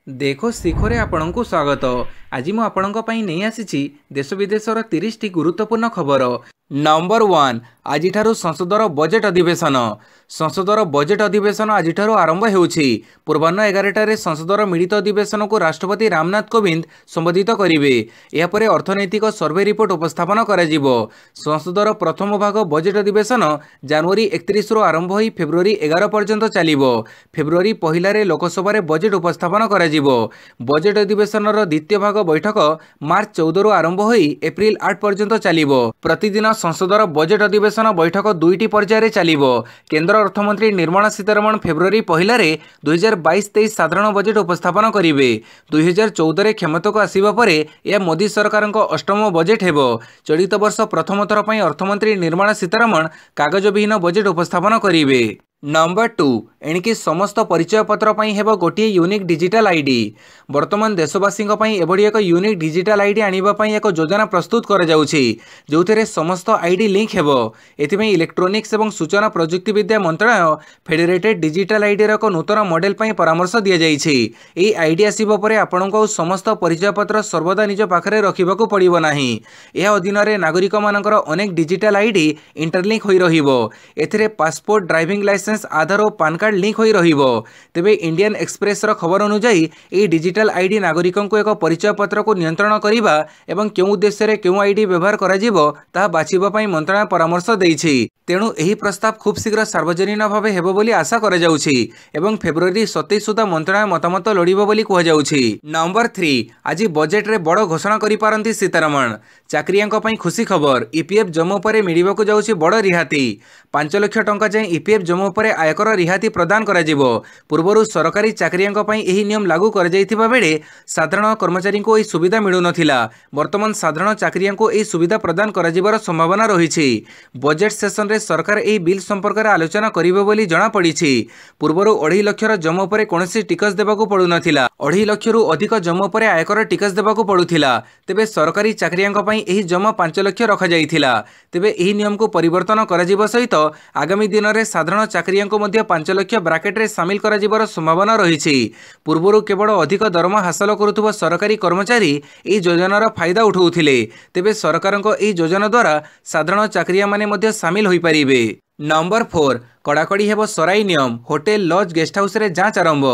देखो शिखरे आपणଙ୍କୁ स्वागत। आज मु आपणଙ୍କ ପାଇଁ ନେଇ ଆସିଛି देश विदेशर 30 टी गुरुत्वपूर्ण खबर। नंबर 1 आज संसदर बजेट अधिवेशन। संसदर बजेट अधिवेशन आज आरंभ होउछि। पूर्वाह्न 11टारे संसदर मिलित अधिवेशन को राष्ट्रपति रामनाथ कोविंद संबोधित करेंगे। यापर अर्थनैतिक सर्वे रिपोर्ट उपस्थापन करा जिवो। संसदर प्रथम भाग बजेट अधिवेशन जनवरी 31 रु आरंभ होई फेब्रुआरी 11 पर्यंत चलिबो। फेब्रुआरी पहिलारे लोकसभा रे बजेट उपस्थापन करा जिवो। बजेट अधिवेशन द्वितीय भाग बैठक मार्च 14 रु आरंभ होई एप्रिल 8 पर्यंत चलिबो। प्रतिदिन संसदर बजेट अधिवेशन बैठक दुईटी पर्यायर चलिबो। केंद्र अर्थमंत्री निर्मला सीतारमण फेब्रुआरी पहिलारे 2022-23 साधारण बजेट उपस्थापन करिवे। 2014 रे क्षमता को आसीबा परे यह मोदी सरकार अष्टम बजेट हेबो। चलित वर्ष प्रथम थर पई अर्थमंत्री निर्मला सीतारमण कागज विहीन बजेट उपस्थापन करिवे। नंबर 2 एणिकी समस्त परिचय पत्र पई हेबो गोटे यूनिक डिजिटल आईडी। वर्तमान देशवासी एभली एक यूनिक डिजिटल आईडी आनिबा पई एक योजना प्रस्तुत कर जाउछि, जोथेरे समस्त आईडी लिंक हेबो। एथिमे इलेक्ट्रोनिक्स एवं सूचना प्रजुक्ति विद्या मंत्रालय फेडरेटेड डिजिटल आईडी रो एक नूतन मॉडल पई परामर्श दिया जाइछि। एई आईडी आसीबो परे आपनको समस्त परिचय पत्र सर्वदा निज पाखरे रखिबाकू पड़िबो नाही। एहा अधीन रे नागरिक मानकर अनेक डिजिटल आईडी इंटरलिंक होई रहिबो। एथिरे पासपोर्ट, ड्राइविंग लाइसेंस, आधार और पान कार्ड लिंक होई रहिबो। तेबे इंडियन एक्सप्रेस रो खबर अनुसार ए डिजिटल आईडी नागरिकों को एक परिचय पत्र को नियंत्रण करिबा एवं केउ उद्देश्य रे केउ आईडी व्यवहार करा जिवो ता बाछिबा पई मंत्रालय परामर्श दैछि। तेणु एही प्रस्ताव खूब शीघ्र सार्वजनिक भावे हेबो बोली आशा करा जाउछि एवं फेब्रुआरी 27 सुधा मंत्रालय मतामत लोडिबो बोली कहा जाउछि। नंबर 3 आज बजेट रे बड़ घोषणा करि पारंती सीतारमण। चाकरियांक पई खुशी खबर, ईपीएफ जमा परे मिलिबाकू जाउछि बड़ रिहाती। 5 लाख टंका जाय ईपीएफ जमा परे आयकर रिहाती प्रदान करा जिवो। पूर्वरु सरकारी चाकरियांक पई एही नियम लागू कर जाइथिबा बेले साधारण कर्मचारी को एही सुविधा मिलु नथिला। वर्तमान साधारण चाकरियांक को एही सुविधा प्रदान करा जिबार संभावना रहिछि। बजेट सेशन रे सरकार एही बिल संपर्क रे आलोचना करिवे बोली जणा पड़िछि। पूर्वरु 2.5 लाख जमा परे कोनोसी टिकस देबाकू पडु नथिला। 2.5 लाख रु अधिक जमा परे आयकर टिकस देबाकू पडुथिला। तेबे सरकारी चाकरियांक पई एही जमा 5 लाख रखा जाइथिला। तेबे एही नियम को परिवर्तन करा जिवो सहित आगामी दिन रे साधारण चाकरियांक मध्ये 5 लाख ब्राकेट रे शामिल करा जिबार संभावना रहिछि। पूर्वरु केवल अधिक दरमा हासिल करुथुवा सरकारी कर्मचारी एही योजनार फायदा उठाउथिले। तेबे सरकारक एही योजना द्वारा साधारण चाकरिया माने मध्ये शामिल होई परिबे। नंबर 4 कड़ाकड़ी हेबो सराई नियम। होटेल, लज, गेस्ट हाउस रे जांच आरंभ।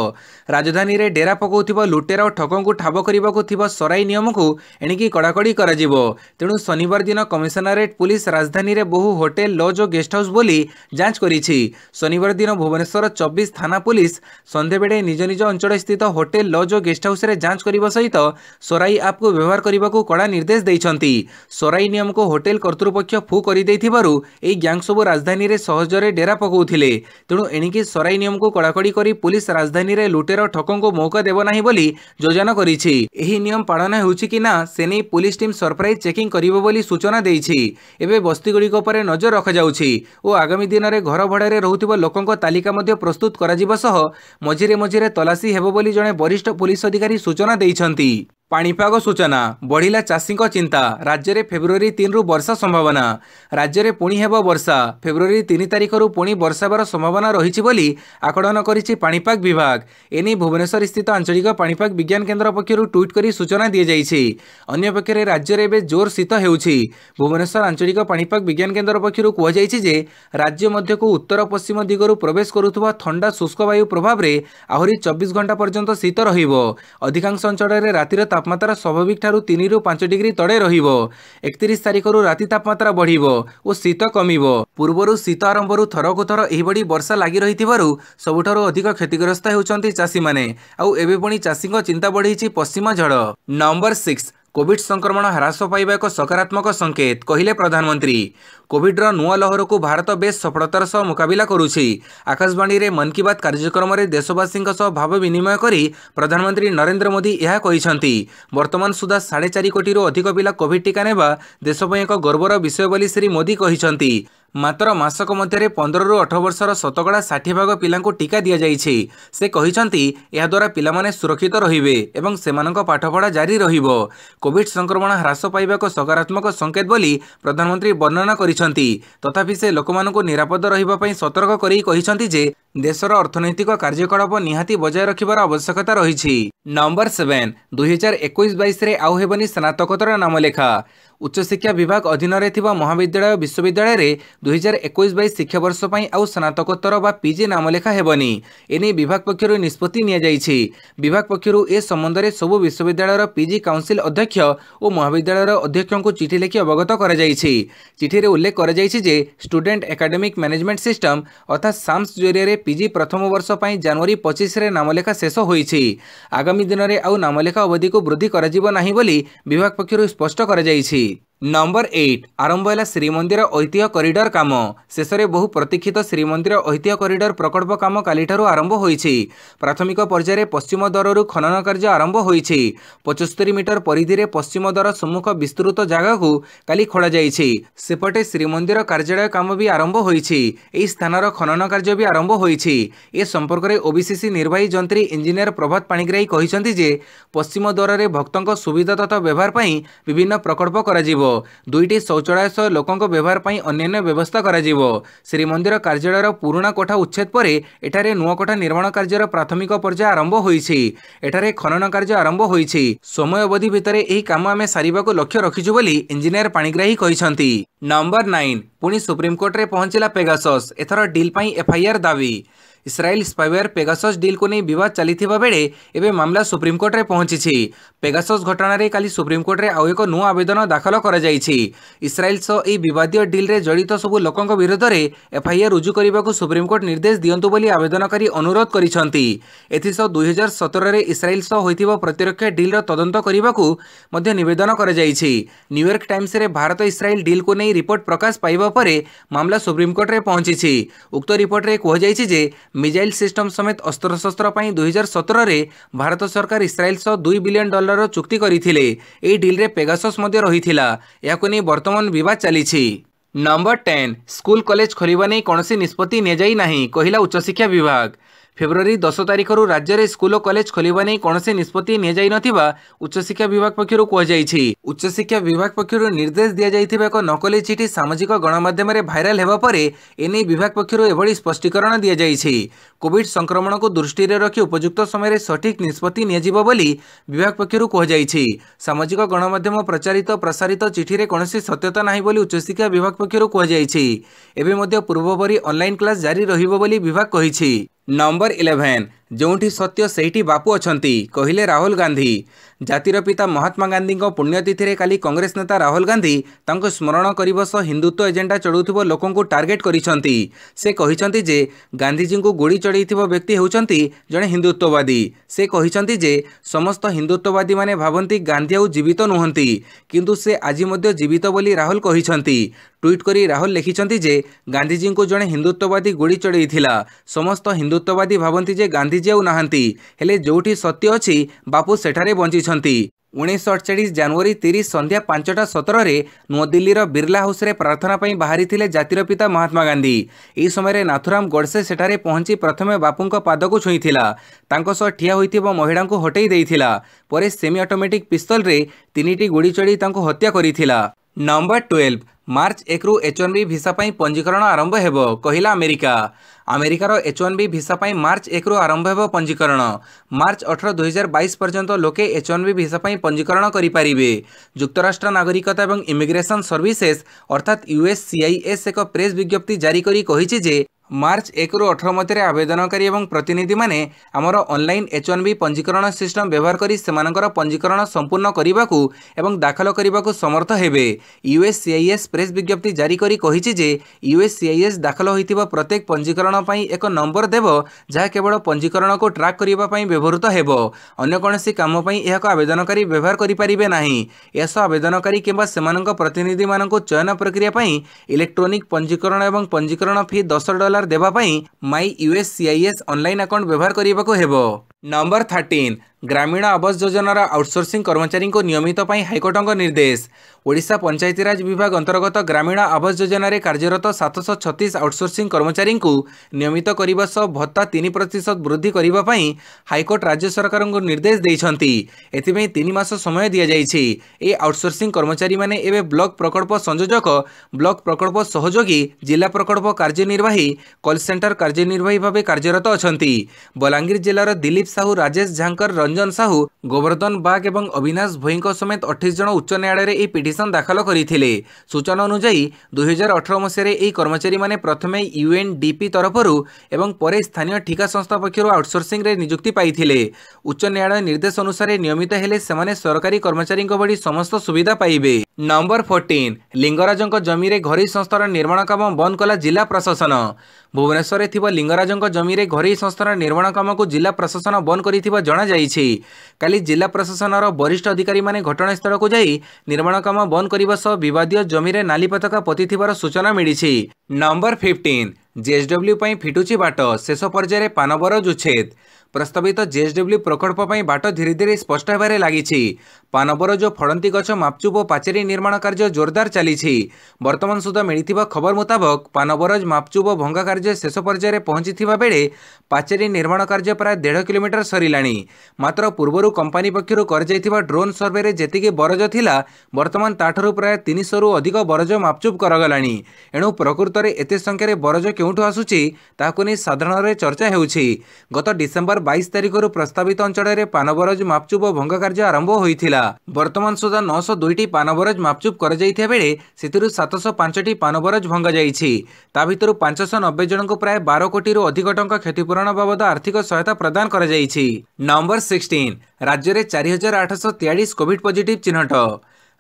राजधानी रे डेरा पकाउथिबा लुटेरा और ठकों को ठाब करबाकू थिबा सराई नियम को एणिकी कड़ाकड़ी करा जिवो। तेणु शनिवार दिन कमिशनरेट पुलिस राजधानी रे बहु होटेल, लज और गेस्ट हाउस बोली जांच करिछि। शनिवार दिन भुवनेश्वर 24 थाना पुलिस संध्या बेले निज निज अंचल स्थित होटेल, लज और गेस्ट हाउस रे जांच करिबा सहित सराई ऐप को व्यवहार करबाकू कड़ा निर्देश दैछंती। सराई नियम को होटेल कर्तृपक्ष फू करि दैथिबारु एई गैंग सब राजधानी रे सहजरे डेरा पकाउथिले। तेणु एणिकी सराई नियम को कड़ाकड़ी करी पुलिस राजधानी रे लुटेर ठकों को मौका देव नाही बोली योजना करिछि। एही नियम पालन होउछि कि ना से नै पुलिस टीम सरप्राइज चेकिंग करिवो बोली सूचना देइछि। एबे बस्ती गुडी को परे नजर रखा जाउछि ओ आगामी दिन रे घर भड़ा रे रहुथिबा लोकंक तालिका मध्ये प्रस्तुत करा जिवो सह मझिरे मझिरे तलाशी हेबो बोली जणे वरिष्ठ पुलिस अधिकारी सूचना देइछंती। पाणीपाग सूचना बढ़िला चाषी चिंता। राज्य में फेब्रुआरी 3 रु वर्षा संभावना। राज्य में पुणी हेब वर्षा। फेब्रुआरी 3 तारिख रु पुणी वर्षार संभावना रही बोली आकलन करिछि पाणीपाग विभाग। एने भुवनेश्वर स्थित आंचलिक पाणीपाग विज्ञान केन्द्र पक्षर ट्वीट कर सूचना दी जाइछि। अन्य पक्षरे राज्य में एवं जोर शीत हेउछि। भुवनेश्वर आंचलिक पाणीपाग विज्ञान केन्द्र पक्षर कहुଯାଇଛି जे राज्य मध्य को उत्तर पश्चिम दिगरु प्रवेश करुथुवा ठंडा शुष्क वायु प्रभाव में आहरी 24 घंटा पर्यंत शीत रहिबो। अधिकांश अंचल में रातिर तापमात्रा स्वाभाविक ठारू 3 रु 5 डिग्री तड़े रहिबो। 31 तारिख रु राति तापमात्रा बढ़िबो और शीत कमिबो। पूर्वरु शीत आरंभरु थरकु थर एहिबडी वर्षा लागि रहिथिबारु सबुठारु अधिक क्षतिग्रस्त हेउचंती चाषी माने। आउ एबे पुणी चाषीक चिंता बढ़िछि पश्चिम झड़। नंबर 6 कोविड संक्रमण ह्रास पाइबा एक सकारात्मक संकेत कहिले प्रधानमंत्री। कोविड्र नुआ लहर को भारत बेस सफलतार सह मुकाबिला करुछि। आकाशवाणी रे मन की बात कार्यक्रम रे देशवासी भाव विनिमय करी प्रधानमंत्री नरेंद्र मोदी यह कहिसंती। वर्तमान सुधा 4.5 कोटी अधिक पिला कोविड टीका नेबा देश पई एक गर्वर विषय बोली श्री मोदी कहिसंती। मात्र मासक मध्य 15 रु 18 वर्षर शतकड़ा 60 भाग पिला टीका दि जाइछि। से कहिसंती एहा द्वारा पिला माने सुरक्षित रहिबे एवं सेमानक पाठपढ़ा जारी रहिबो। कोविड संक्रमण ह्रास पाइबा एक सकारात्मक संकेत बोली प्रधानमंत्री वर्णना करिसंती। तथापि से लोकमानकु निरापद रहिबा पई सतर्क करी कहिसंती जे देशर अर्थनैतिक कार्यकलाप निहाती बजाय रखिबार आवश्यकता रही। नंबर 7 2021-22 आउ हेबनी स्नातकोत्तर नामलेखा। उच्चशिक्षा विभाग अधीन में महाविद्यालय विश्वविद्यालय में 2021-22 शिक्षावर्ष आउ स्नातकोत्तर बा पीजी नामलेखा हेबनी एने विभाग पक्षर निष्पत्ति नियाଯାଇଛି। विभाग पक्षर ए संबंध में सबु विश्वविद्यालय पीजी काउंसिल अध्यक्ष और महाविद्यालय अध्यक्षों को चिठी लिखि अवगत कराଯାଇଛି। चिठी रे उल्लेख कराଯାଇଛି जे स्टूडेंट एकेडमिक मैनेजमेंट सिस्टम अर्थात साम्स जरिए पीजी प्रथम वर्ष जनवरी 25 रे नामलेखा शेष होईछि। आगामी दिन में आउ नामलेखा अवधि को वृद्धि कराजिबो नाही बोली विभाग पक्षर स्पष्ट कराଯାଇଛି। नंबर 8 आरंभ है श्रीमंदिर ऐतिह्य कॉरिडोर काम। शेष में बहु प्रतीक्षित श्रीमंदिर ऐतिह्य कॉरिडोर प्रकल्प काम कालीठारु आरंभ होईछि। प्राथमिक पर्यायर पश्चिम द्वार खनन कार्य आरंभ होईछि। 75 मीटर परिधि में पश्चिम द्वार सम्मुख विस्तृत जगह को काली खोला जाइछि। सेपटे श्रीमंदिर कार्यालय काम भी आरंभ होईछि। एही स्थानर खनन कार्य भी आरंभ होईछि। ए संपर्क में ओबीसीसी निर्वाही जंत्री इंजीनियर प्रभात पाणिग्राही कहिसंति जे पश्चिम द्वार में भक्तों सुविधा तथा व्यवहार पई विभिन्न प्रकल्प कराजिबो। 2टी शौचालय सह लोकों व्यवहार पर अन्य व्यवस्था करा जिवो। श्रीमंदिर कार्यालय पुराणा कोठा उच्छेद पर एठारे नुआ कोठा निर्माण कार्यर प्राथमिक पर्याय आरंभ होईछि। एठारे खनन कार्य आरंभ होईछि। समय अवधि भितर एही काम आमे सारिबाको लक्ष्य रखिछु बोली इंजीनियर पाणिग्राही कहिसंती। नंबर 9 पुणी सुप्रीमकोर्ट रे पहुंचला पेगासस। एथर डील पई एफआईआर दावी। इस्राएल स्पाइवेयर पेगासस डील को नहीं विवाद चली बेले एवं मामला सुप्रीमकोर्ट रे पहुंची। पेगासस घटना रे काली सुप्रीमकोर्ट रे आउ एक नुआ आवेदन दाखल करा जायछि। इस्राएल सह यह विवादीय डील रे जड़ित सबु लोकों विरोध में एफआईआर रुजु करने को सुप्रीमकोर्ट निर्देश दियंतु बोली आवेदनकारी अनुरोध करिसंती। एथिसह 2017 रे इस्राएल सह होइथिबा प्रतिरक्षा डील रो तदंत करने को मध्य निवेदन करा जायछि। न्यूयॉर्क टाइम्स रे भारत इस्राएल डील को नहीं रिपोर्ट प्रकाश पाइबा परे मामला सुप्रीमकोर्ट रे पहुंची। उक्त रिपोर्ट रे कहुଯାଇଛି जे मिसाइल सिस्टम समेत अस्त्रशस्त्र 2017 रे भारत सरकार इस्राएल सह $2 बिलियन चुक्ति करथिले। एही डील रे पेगासस मध्य रहिथिला। याको नै वर्तमान विवाद चलीछि। नंबर 10 स्कूल कॉलेज खोलिबा नै कोनोसी निष्पत्ति ने जाई नाही कहिला उच्च शिक्षा विभाग। फेब्रुआरी 10 तारिख राज्य में स्कूल और कॉलेज खोलिबा नै कोनोसी निष्पत्ति नि जाई नथिबा उच्च शिक्षा विभाग पक्षरु कहुଯାଇଛି। उच्च शिक्षा विभाग पक्षरु निर्देश दिया जाइथिबा एक नकली चिठी सामाजिक गणमाध्यम रे भाइराल हेबा परे एनै विभाग पक्षरु एभଳି स्पष्टीकरण दिया जाइछि। कोविड संक्रमण को दृष्टि रे रखि उपयुक्त समय रे सठिक निष्पत्ति नियाजिबो बोली विभाग पक्षरु कहुଯାଇଛି। सामाजिक गणमाध्यम प्रचारित प्रसारित चिठी रे कोनोसी सत्यता नाही बोली उच्च शिक्षा विभाग पक्षरु कहुଯାଇଛି। एबे मध्य पूर्वपरि ऑनलाइन क्लास जारी रहिबो बोली विभाग कहिछि। नंबर 11 जोंठी सत्य सेठी बापू अछंती कहिले राहुल गांधी। जातिर पिता महात्मा गांधी पुण्यतिथि रे काली कांग्रेस नेता राहुल गांधी तांको स्मरण करिबो सह हिंदुत्व एजेंडा चढ़ुथिबो लोकों को टार्गेट करिसंती। से कहिसंती जे गांधीजी को गोली चढ़ैथिबो व्यक्ति हेउचंती जणे हिंदुत्ववादी। से कहिसंती जे समस्त हिंदुत्ववादी माने भाबंती गांधी आउ जीवित नुहंती किंतु से आज मध्य जीवित बोली राहुल कहिसंती। ट्वीट करी राहुल लिखिसंती जे गांधीजी को जणे हिंदुत्ववादी गोली चढ़ैथिला। समस्त हिंदुत्ववादी भाबंती जे गांधीजी आउ नाहंती हेले जोठी सत्य अछि बापू सेठारे बंचिछंती। 1948 जनवरी 30 संध्या 5:17 रे नुआदिल्लीर बिरला हाउस रे प्रार्थना पई बाहरी थिले जातिर पिता महात्मा गांधी। एही समय नाथुराम गोडसे सेठारे पहुंची प्रथमे बापूंको पाद को छुईथिला। तांको सह ठिया होइथिबा महिला को हटेई देइथिला। परे सेमी ऑटोमेटिक पिस्तल रे 3टी गोली चढ़ी तांको हत्या करिथिला। नंबर 12 मार्च 1 रु H1B भिसा पई पंजीकरण आरंभ हेबो कहिला अमेरिका। अमेरिकार H1B भिसा पई मार्च 1 रु आरंभ हेबो पंजीकरण। मार्च 18 2022 पर्यंत लोके H1B भिसा पई पंजीकरण करि पारिबे। युक्तराष्ट्र नागरिकता एवं इमिग्रेशन सर्विसेज अर्थात USCIS एक प्रेस विज्ञप्ति जारी करी कहिछि जे मार्च 1 रु 18 मध्य आवेदनकारी एवं प्रतिनिधि माने आमर ऑनलाइन H1B पंजीकरण सिस्टम व्यवहार करी सेमानकर पंजीकरण संपूर्ण करने एवं दाखल करने समर्थ हेबे। USCIS प्रेस विज्ञप्ति जारी करी कहिछि जे USCIS दाखल होइतिबा प्रत्येक पंजीकरण पई एक नंबर देबो जहा केवल पंजीकरण को ट्रैक करिबा पई व्यवहृत हेबो। अन्य कोनोसी काम पई एहाक आवेदनकारी व्यवहार करि परिबे नाही। एस आवेदनकारी किंबा सेमानक प्रतिनिधि मानक चयन प्रक्रिया पई इलेक्ट्रॉनिक पंजीकरण एवं पंजीकरण फी $10 देबा पई माई USCIS ऑनलाइन अकाउंट व्यवहार करने को हेबो। नंबर 13 ग्रामीण आवास योजनार आउटसोर्सिंग कर्मचारी को नियमित हाइकोर्ट निर्देश। ओडिशा पंचायतीराज विभाग अंतर्गत ग्रामीण आवास योजना रे कार्यरत 736 आउटसोर्सिंग कर्मचारी को नियमित करने सह भत्ता 3% वृद्धि करने हाइकोर्ट राज्य सरकार को निर्देश देइछंती। एथिପାଇଁ 3 मास समय दिया जाइछि। ए आउटसोर्सिंग कर्मचारी माने एबे ब्लॉक प्रकल्प संयोजक, ब्लॉक प्रकल्प सहयोगी, जिला प्रकल्प कार्यनिर्वाही, कॉल सेंटर कार्यनिर्वाही भाव कार्यरत अछंती। बलांगीर जिलार दिलीप साहू, राजेश झांकर, रंजन साहू, गोवर्धन बाग एवं अविनाश भोई समेत 28 जन उच्च न्यायालय में पिटिशन दाखल करथिले। सूचना अनुसार 2018 मसीह यह कर्मचारी माने प्रथमे यूएनडीपी तरफरु एवं परे स्थानीय ठिका संस्था पक्षर आउटसोर्सिंग रे नियुक्ति पाइथिले। उच्च न्यायालय निर्देश अनुसार नियमित हेले सेमाने सरकारी कर्मचारी भली समस्त सुविधा पाइबे। नंबर 14 लिंगराजंक जमी रे घरोई संस्थार निर्माण काम बंद कला जिला प्रशासन। भुवनेश्वर में लिंगराजंक जमी रे घरोई संस्थार निर्माण काम को जिला प्रशासन बंद करिथिबा जणा जाइछि। काली जिला प्रशासनर वरिष्ठ अधिकारी माने घटनास्थल को जाई निर्माण काम बंद करने सह विवादीय जमी रे नाली पताका पोतिथिबार सूचना मिली। नंबर 15 जेएसडब्ल्यू पई फिटुची बाट, शेष पर्यायर पानबरज उच्छेद। प्रस्तावित जेएसडब्ल्यू प्रकल्प पई बाट धीरे धीरे स्पष्ट होबारे लागिछि। पानबरज और फड़ंती गछ मापचुप और पाचेरी निर्माण कार्य जोरदार चली। वर्तमान सुधा मिलिथिबा खबर मुताबक पानबरज मापचुप भंगा कार्य शेष पर्यायर पहुंचीथिबा बेले पाचेरी निर्माण कार्य प्राय 1.5 किलोमीटर सरिलाणी। मात्र पूर्वरु कंपनी पक्षरु कर ड्रोन सर्वे रे जेतिके बरज थिला वर्तमान ताठरु प्राय 300 रु अधिक बरज मापचुप करगलाणी। एणु प्रकृत में एते संख्यार बरज केउठु आसुची ताकु नै साधारण रे चर्चा हेउछि। गत डिसेम्बर 22 तारिख प्रस्तावित अंचल में पानबरज मापचुप भंगा कार्य आरंभ होइथिला। वर्तमान सुधा 902टी पानबरज मापचुप कर जाइथिया बेले सेतिरु 705टी पानबरज भंगा जाइछि। ता भितरु 590 जन को प्राय 12 कोटी रु अधिक टंका क्षतिपूरण बाबद आर्थिक सहायता प्रदान कर जाइछि। नंबर 16 राज्य में 4843 कोविड पॉजिटिव चिन्हट।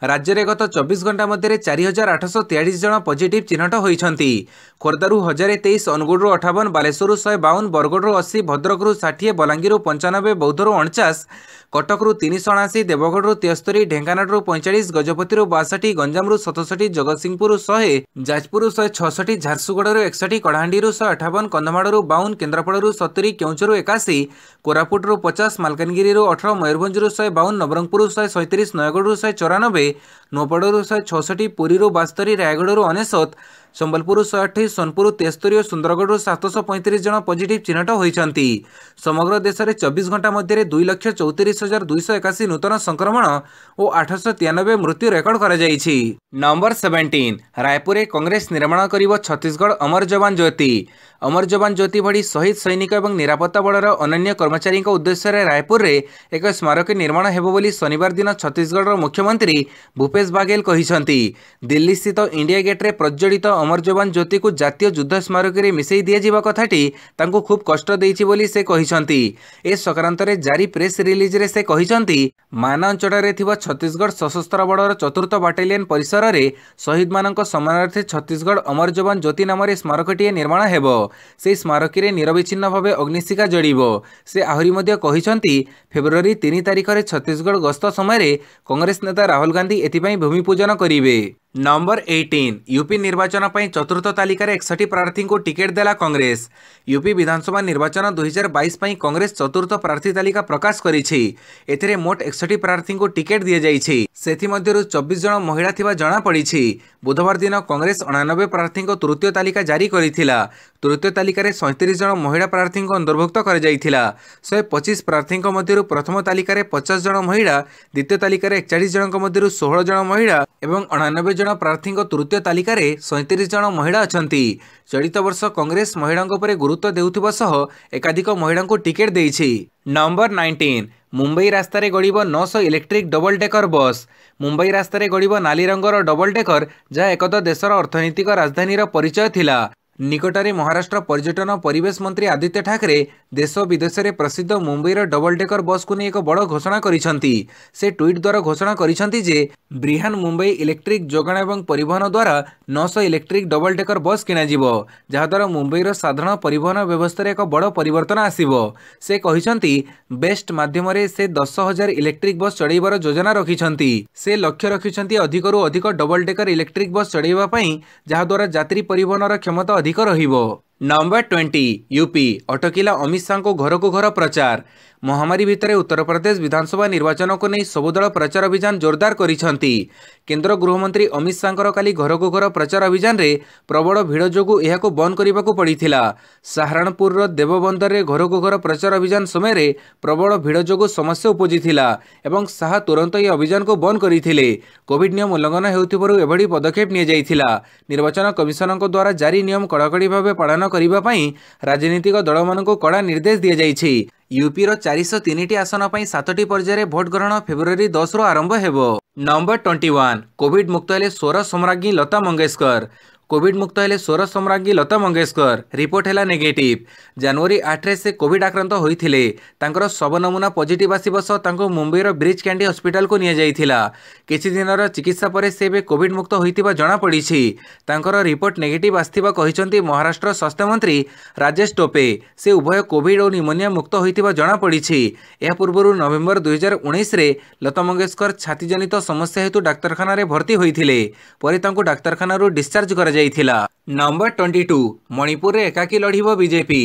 राज्य में गत 24 घंटा मध्य 4843 जन पॉजिटिव चिन्हट होइछंती। खोर्धारू 1023, अनुगुड़ू 58, बालेश्वरु 152, बरगड़ू 80, भद्रकरू 60, बलांगीरु 95, बौद्धरू 49, कटकरू 379, देवगढ़ 73, ढेंकानालू 45, गजपति 62, गंजामरू 67, जगतसिंहपुर 100, जाजपुर 166, झारसुगुड़ 61, कलाहांडी 158, कंधमाड़ू 52, केन्द्रापड़ू 70, केउंझर 81, कोरापुट 50, मालकानगिरी 18, मयूरभंज 152, नवरंगपुर 137, नयगढ़ 194, नुआपड़ू 166, पुरी 72, रायगढ़ 99, संबलपुर 128, सोनपुर 73 और सुंदरगढ़ 735 जन पॉजिटिव चिन्हट होइछंती। समग्र देश में 24 घंटा मध्य 2,34,281 नूतन संक्रमण और 893 मृत्यु रेकर्ड करा जाइछि। नंबर 17 रायपुर कांग्रेस निर्माण करिब छत्तीसगढ़ अमर जवान ज्योति। अमर जवान ज्योति भली शहीद सैनिक और निरापत्ता बलर अनन्य कर्मचारी उद्देश्य रायपुर में एक स्मारक निर्माण हेबो बोली शनिवार दिन छत्तीसगढ़ मुख्यमंत्री भूपेश बाघेल कहिसंती। दिल्ली स्थित इंडिया गेट रे प्रज्वलित अमर जवान ज्योति को जातीय युद्ध स्मारक रे मिसई दिया जिबा कथाटी तांको खूब कष्ट देइछि बोली से कहिसंती। ए संक्रांत रे जारी प्रेस रिलीज रे से कहिसंती माना अंचल रे थिबा छत्तीसगढ़ सशस्त्र बलर 4th बाटालियन परिसर रे शहीद मानक सम्मानार्थे छत्तीसगढ़ अमर जवान ज्योति नाम स्मारकटीए निर्माण हेबो। से स्मारक रे निरविच्छिन्न भावे अग्निशिखा जड़िबो। से आहरी मध्य कहिसंती फेब्रुआरी 3 तारिख रे छत्तीसगढ़ गस्त समय कांग्रेस नेता राहुल गांधी एथिपाई भूमि पूजन करिवे। नंबर 18 यूपी निर्वाचन पर 4th तालिकार 61 प्रार्थी को टिकेट देला कांग्रेस। यूपी विधानसभा निर्वाचन 2022 पर कांग्रेस 4th प्रार्थी तालिका प्रकाश करिछि। एथिरे मोट 61 प्रार्थी को टिकेट दिया जाइछि। सेथि मध्यरु 24 जन महिला थिबा जणा पड़िछि। बुधवार दिन कांग्रेस 89 प्रार्थी को तृतीय तालिका जारी करिथिला। तृतीय तालिकार 37 जन महिला प्रार्थी को अंतर्भुक्त कर जाइथिला। 125 प्रार्थी मध्यरु प्रथम तालिकार 50 जन महिला, द्वितीय तालिकार 41 जन मध्यरु 16 जन महिला एवं 99 जन प्रार्थी तृतीय तालिकार 37 जन महिला अछंती। चलित वर्ष कांग्रेस महिला गुरुत्व देउथिबा सह एकाधिक महिला को टिकेट देइछि। नंबर 19 मुंबई रास्ता रे गड़िब 900 electric double decker bus. Mumbai रास्ता रे गड़िब नाली रंगर डबल डेकर जहाँ एकद देशर अर्थनैतिक राजधानी परिचय थिला। निकटरे महाराष्ट्र पर्यटन परिवेश मंत्री आदित्य ठाकरे देश विदेश में प्रसिद्ध मुंबईर डबल डेकर बस को नहीं एक बड़ घोषणा करिसंती। से ट्वीट द्वारा घोषणा करिसंती जे ब्रिहान मुंबई इलेक्ट्रिक जोगाण एवं परिवहन द्वारा 900 इलेक्ट्रिक डबल डेकर बस किणाजिबो, जहाद्वारा मुंबईर साधारण परिवहन व्यवस्था एक बड़ परिवर्तन आसिबो। से कहिसंती बेस्ट माध्यम से 10,000 इलेक्ट्रिक बस चढ़ाइबार योजना रखिसंती। से लक्ष्य रखिसंती अधिकरू अधिक डबल डेकर इलेक्ट्रिक बस चढ़ाइबा पई, जहाद्वारा यात्री परिवहनर क्षमता अधिक रहिबो। नंबर 20 यूपी अटकिला अमित शाह को घर को घर प्रचार। महामारी भितर उत्तर प्रदेश विधानसभा निर्वाचन को नहीं सबु दल प्रचार अभियान जोरदार करिसेंती। केंद्र गृहमंत्री अमित शाह काली घर को घर प्रचार अभियान रे प्रबल भिड़ जोगु एहाको बंद करने को पड़िथिला। सहारणपुर देवबंदर रे घर को घर प्रचार अभियान समय रे प्रबल भिड़ जोगु समस्या उपजिथिला एवं शाह तुरंत यह अभियान को बंद करथिले। कोविड नियम उल्लंघन हेउथिबारु एभଳି पदक्षेप निया जाइथिला। निर्वाचन कमिशनक द्वारा जारी नियम कड़ाकड़ी भाव पालन करने पर राजनीतिक दल मानक कड़ा निर्देश दि जाइछि। यूपीर 403 आसन पर 7टी पर्यायर भोट ग्रहण फेब्रुआरी 10 रु आरंभ हेबो। नंबर 21 कोविड मुक्त हेले स्वर सम्राज्ञी लता मंगेशकर। कोविड मुक्त हेले स्वर सम्राज्ञी लता मंगेशकर रिपोर्ट है नेगेटिव। जनवरी 8 से कोविड आक्रांत होइथिले। तांकर सब नमूना पॉजिटिव आसिबा सह तांको मुंबईर ब्रिज कैंडी हॉस्पिटल को निया जाइथिला। किछि दिनर चिकित्सा पर से बे कोविड मुक्त होइतिबा जणा पड़िछि। तांकर रिपोर्ट नेगेटिव आस्थिबा कहिसंती महाराष्ट्र स्वास्थ्य मंत्री राजेश टोपे। से उभय कोविड और निमोनिया मुक्त होइतिबा जणा पड़िछि। एहा पूर्वरु नवेम्बर 2019 रे लता मंगेशकर छाती जनित समस्या हेतु डाक्तरखाना रे भर्ती होइथिले। परे तांको डाक्तरखाना रो डिस्चार्ज करा जाइथिला। नंबर 22 मणिपुर रे एकाकी लढिबो बीजेपी।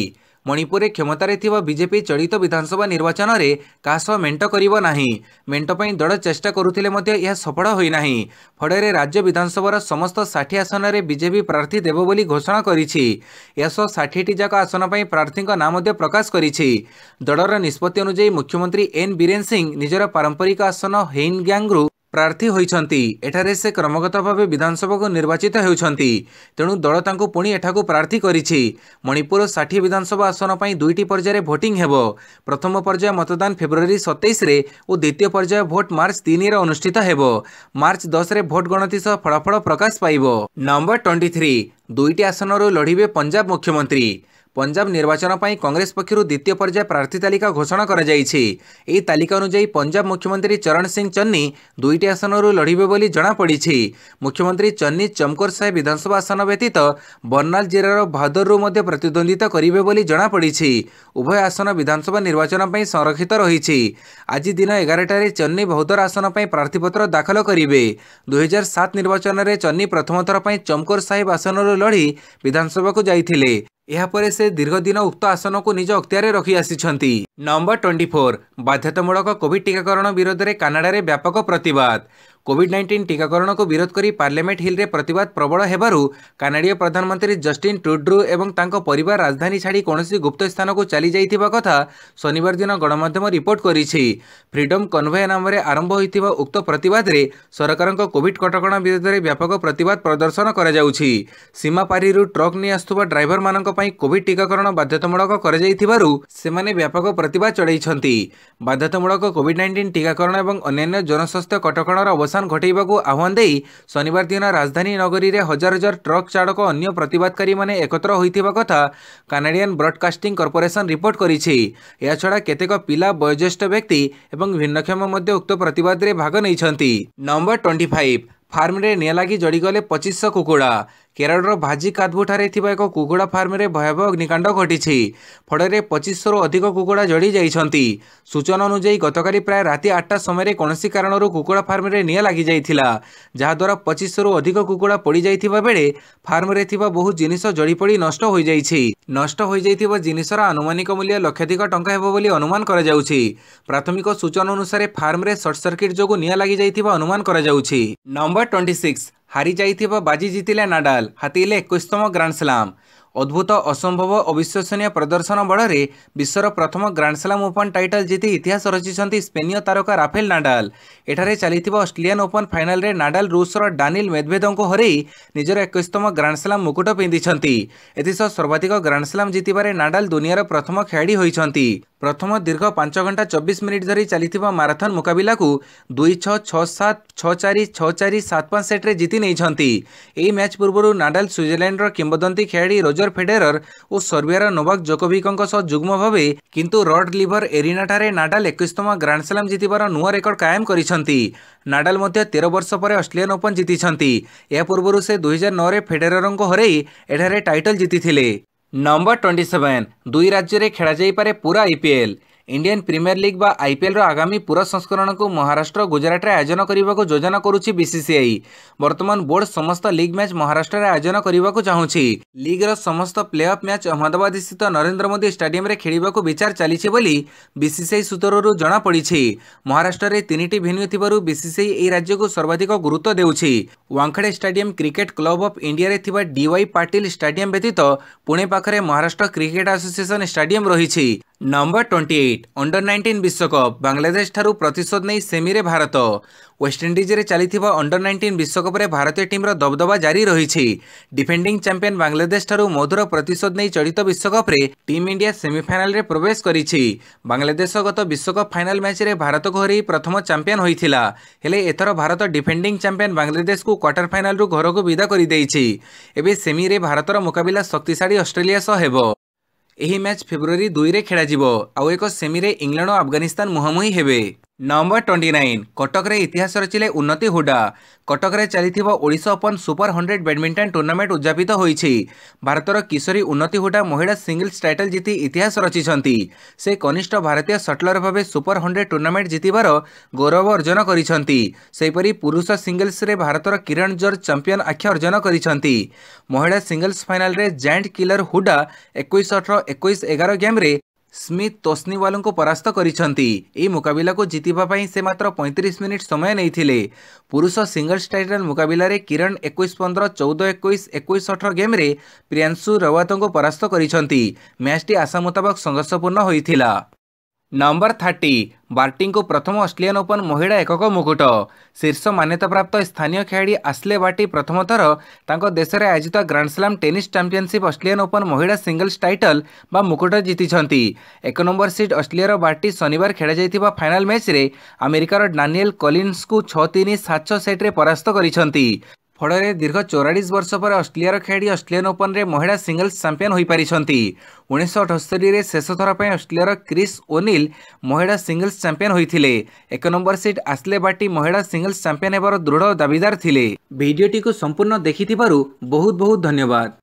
मणिपुर रे क्षमतारे थिबा बीजेपी चलित विधानसभा निर्वाचन रे कासो मेंट करिवो नाही। मेंट पई दड़ चेष्टा करुथिले मध्ये यह सफल होई नाही। फड़े राज्य विधानसभार समस्त 60 आसन रे बीजेपी प्रार्थी देबो बोली घोषणा करिछि। एसो 60 टी जाक आसन पई प्रार्थी का नाम मध्ये प्रकाश करिछि। दड़र निष्पत्ति अनुसार मुख्यमंत्री एन बीरेन सिंह निजर पारंपरिक आसन हेइनग्यांगरू प्रार्थी होइछंती। एठारे से क्रमगत भाव विधानसभा को निर्वाचित हेउछंती। तेणु दल तांको पुणी एठाकू प्रार्थी करिछि। मणिपुर 60 विधानसभा आसन पई 2टी पर्यायर भोटिंग हेबो। प्रथम पर्याय मतदान फेब्रुआरी 27 रे और द्वितीय पर्याय भोट मार्च 3 रे अनुष्ठित हेबो। मार्च 10 रे भोट गणति सह फलाफल प्रकाश पाइबो। नंबर 23 2टी आसन लढ़िबे पंजाब मुख्यमंत्री। पंजाब निर्वाचन पर कांग्रेस पक्षर द्वितीय पर्याय प्रार्थी तालिका घोषणा करा जाइछि। एही तालिका अनुसार पंजाब मुख्यमंत्री चरण सिंह चन्नी 2टी आसन लढ़िबे बोली जणा पड़िछि। मुख्यमंत्री चन्नी चमकोर साहेब विधानसभा आसन व्यतीत बर्नाल जिलार भादररू मध्ये प्रतिद्वंदिता करिवे बोली जणा पड़िछि। उभय आसन विधानसभा निर्वाचन पर संरक्षित रहिछि। आज दिन 11टारे चन्नी भादर आसन पर प्रार्थीपत्र दाखल करिवे। 2007 निर्वाचन में चन्नी प्रथम थर पर चमकोर साहेब आसन लढ़ी विधानसभा को जाइथिले। एहापरे से दीर्घ दिन उक्त आसन को निज अख्तियार रखी आसिछंती। नंबर 24 बाध्यतामूलक कोविड टीकाकरण विरोध में कानाडा रे व्यापक प्रतिवाद। कोविड-19 टीकाकरण को विरोध करी पार्लियामेंट हिल रे प्रतिवाद प्रबल हेबारु कानाडीय प्रधानमंत्री जस्टिन ट्रुड्रू एवं तांको परिवार राजधानी छाड़ी कोनोसी गुप्त स्थान को चली जाइथिबा कथा शनिवार दिन गणमाध्यम रिपोर्ट करिछि। फ्रीडम कन्वे नाम रे आरंभ होइथिबा उक्त प्रतिवाद रे सरकारक कोविड कटकणा विरोध में व्यापक प्रतिवाद प्रदर्शन करा जाउछि। सीमा पारिरु ट्रक नि आस्तुबा ड्राइवर मानक पई कोविड टीकाकरण बाध्यतामूलक करा जाइथिबारु सेमाने व्यापक प्रतिवाद चढ़ाइछंती। बाध्यतामूलक कोविड-19 टीकाकरण एवं अन्य जनस्वास्थ्य कटकणार अवसान घटाइबाकू आह्वान दे शनिवार दिन राजधानी नगरी रे हजार हजार ट्रक चालक अन्य प्रतिवादकारी माने एकत्र होइथिबा कथा कानाडियन ब्रॉडकास्टिंग कॉर्पोरेशन रिपोर्ट करिछि। या छडा केतेक पिला वयोज्येष्ठ व्यक्ति एवं भिन्नक्षम मध्ये उक्त प्रतिवाद रे भाग नैछंती। नंबर 25 फार्म रे निया लागि जड़ी गले 2500 कुकुड़ा। केरल भाजी कादबुठारे एक कुकुड़ा फार्म रे भयावह अग्निकांड घटी। फड़े 2500 रु अधिक कुकुड़ा जड़ी जाइछंती। सूचना अनुसार गतकाली प्राय राति 8टा समय कौनसी कारणरू कुकुड़ा फार्म रे निया लागि जाइथिला, जहाद्वारा 2500 रु अधिक कुकुड़ा पड़ी जाइथिबा बेले फार्म रे थिबा बहु जिनिस जड़ी पड़ी नष्ट हो जाइछि। नष्ट हो जाइथिबा जिनिसर आनुमानिक मूल्य लक्षाधिक टंका हेबो बोली अनुमान करा जाउछि। प्राथमिक सूचना अनुसार फार्म रे शॉर्ट सर्किट जोगु निया लागि जाइथिबा अनुमान करा जाउछि। नंबर 26 हारी जाइथिबा बाजी जितिले नाडाल, हातिले 21तम ग्रांड स्लाम। अद्भुत असंभव अविश्वसनीय प्रदर्शन बड़े विश्वर प्रथम ग्रांड स्लाम ओपन टाइटल जीति इतिहास रचिछंती स्पेनीय तारका राफेल नाडाल। एठारे चलिथिबा ऑस्ट्रेलियन ओपन फाइनल रे नाडाल रूसर डानिल मेदवेदेव को हरई निजर 21तम ग्रांड स्लाम मुकुट पिंधिछंती। एथिसह सर्वाधिक ग्रांड स्लाम जितिबारे नाडाल दुनियार प्रथम खेलाड़ी होइछंती। प्रथम दीर्घ 5 घंटा 24 मिनिट धरी चलिथिबा माराथन मुकाबिला को 2-6, 6-7, 6-4, 6-4, 7-5 सेट रे जीति नैछंती। एही मैच पूर्व नाडाल स्विट्जरलैंड किंबदंती खेलाड़ी रोजर फेडेरर और सर्बियार नोवाक जोकोविक सह जुग्म भावे किंतु रॉड लिवर एरिना ठारे नाडाल 21तम ग्रांड स्लाम जितिबार नुआ रेकर्ड कायम करिसंती। नाडाल मध्य 13 वर्ष पर ऑस्ट्रेलियन ओपन जीतिछंती। या पूर्व से 2009 रे फेडेरर को हरई एठारे टाइटल जीतिथिले। नंबर 27 दुई राज्य रे खेला जाई पारे पूरा आईपीएल। इंडियन प्रीमियर लीग बा आईपीएल आगामी पूरा संस्करण को महाराष्ट्र गुजरात में आयोजन करने को योजना करुच्ची बीसीसीआई। वर्तमान बोर्ड समस्त लीग मैच महाराष्ट्र में आयोजन करने को चाहूँगी। लीग रो समस्त प्लेऑफ मैच अहमदाबाद स्थित नरेंद्र मोदी स्टेडियम रे खेलिबा को विचार चली बोली बीसीसीआई सूत्ररू जना पड़ी। महाराष्ट्र में 3टी भेन्यू थिबारु बीसीसीआई ए राज्य को सर्वाधिक गुरुत्व देउछि। Wankhede stadium Cricket Club of India रे थिबा डीवाई पाटिल स्टेडियम व्यतीत पुणे पाखरे महाराष्ट्र क्रिकेट एसोसिएशन स्टेडियम रही। नंबर 28 अंडर 19 विश्वकप बांग्लादेश ठारू प्रतिशोध नहीं सेमी रे भारत। वेस्टइंडीज रे चलीथिबा अंडर 19 विश्वकप रे भारतीय टीम रो दबदबा जारी रही। डिफेंडिंग चैंपियन बांग्लादेश ठारू मधुर प्रतिशोध नहीं चलित विश्वकप रे टीम इंडिया सेमीफाइनल रे प्रवेश करिछि। बांग्लादेश गत विश्वकप फाइनल मैच रे भारत को हरई प्रथम चैंपियन होइथिला। हेले एथर भारत डिफेंडिंग चैंपियन बांग्लादेश को क्वार्टर फाइनल रु घर को विदा करि देइछि। एबे सेमी रे भारतर मुकाबिला शक्तिशाली ऑस्ट्रेलिया सह हेबो। यही मैच फेब्रुआरी 2 रे खेला जिवो आउ एक सेमी रे इंग्लैंड और अफगानिस्तान मुहांमुही हेबे। नंबर 29 कटक रे इतिहास रचिले उन्नति हुडा। कटक रे चलिथिबा Odisha Open super 100 badminton tournament उद्यापित होईछि। भारतर किशोरी उन्नति हुडा महिला सिंगल्स टाइटल जीति इतिहास रचिछंती। से कनिष्ठ भारतीय शटलर भावे सुपर 100 टूर्नामेंट जीतिबार गौरव अर्जन करिछंती। सेहिपरि पुरुष सिंगल्स रे भारतर किरण जॉर्ज चैंपियन आख्या अर्जन करिछंती। महिला सिंगल्स फाइनल रे जायंट किलर हुडा 21-18 21-11 गेम रे स्मिथ तोस्नीवाल को परास्त करिछंती। एही मुकाबिला को जीतिबा पई से मात्र 35 मिनिट समय नैथिले। पुरुष सिंगल्स टाइटल मुकाबिला रे किरण 21-15 14-21 21-18 गेम रे प्रियांशु रवात को परास्त करिछंती। मैचटी आशा मुताबक संघर्षपूर्ण होइथिला। नंबर 30 बार्टी को प्रथम ऑस्ट्रेलियन ओपन महिला एकक मुकुट। शीर्ष मान्यता प्राप्त स्थानीय खेलाड़ी आश्ले बार्टी प्रथम थर तांको देश में आयोजित ग्रांडस्लाम टेनिस चैंपियनशिप ऑस्ट्रेलियन ओपन महिला सिंगल्स टाइटल बा मुकुट जीतिछंती। 1 नंबर सीड ऑस्ट्रेलिया बार्टी शनिवार खेला जाइथिबा फाइनल मैच रे अमेरिकार डानियल कॉलिन्स को 6-3 7-6 सेट रे परास्त करिछंती। फଳରେ दीर्घ 44 वर्ष पर ऑस्ट्रेलिया खेलाड़ी ऑस्ट्रेलियन ओपन रे महिला सिंगल्स चैंपियन होई पारिछंती। 1978 रे शेष थर पर ऑस्ट्रेलिया क्रिस ओनिल महिला सिंगल्स चैंपियन होइथिले। 1 नंबर सीट आश्ले बार्टी महिला सिंगल्स चैंपियन हेबार दृढ़ दाबीदार थिले। वीडियोटी को संपूर्ण देखिथिबारु बहुत बहुत धन्यवाद।